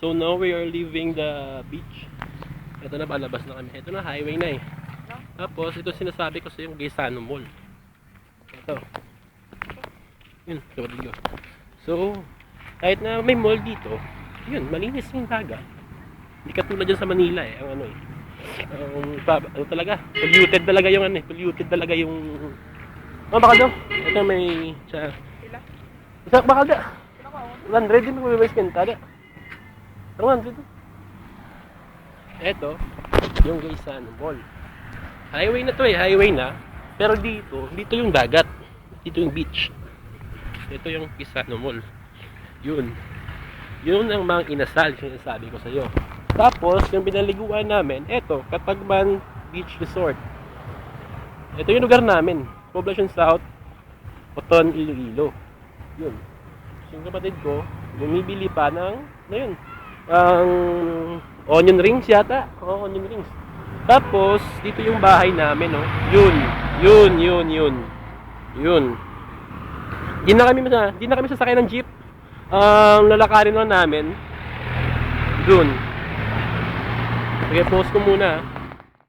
So now we are leaving the beach. Ito na, palabas na kami. Ito na, highway na eh. Tapos, ito sinasabi ko sa yung Gaisano Mall. Ito. Yun, kapatid ko. So, kahit na may mall dito, yun, malinis yung dagat. Hindi katulad dyan sa Manila eh. Ang ano eh. Ano talaga? Polluted talaga yung ano eh. Polluted talaga yung... Oh, baka daw. Ito may... Isa, baka da. 100 din mo may kenta da. 100. Ito, yung Gaisano Mall. Highway na to eh, highway na. Pero dito yung dagat. Dito yung beach. Ito yung Gaisano Mall. Yun. Yun ang mga inasal, sinasabi ko sa iyo. Tapos, yung binaliguan namin, ito, Katagban Beach Resort. Ito yung lugar namin. Poblacion South, Coton, Iloilo. Yun. Yung kapatid ko, bumibili pa ng, ano yun, ang onion rings yata. Oo, onion rings. Tapos, dito yung bahay namin, no. Yun. Di na kami sasakay ng jeep. Lalakarin lang namin. Dun. Okay, post ko muna.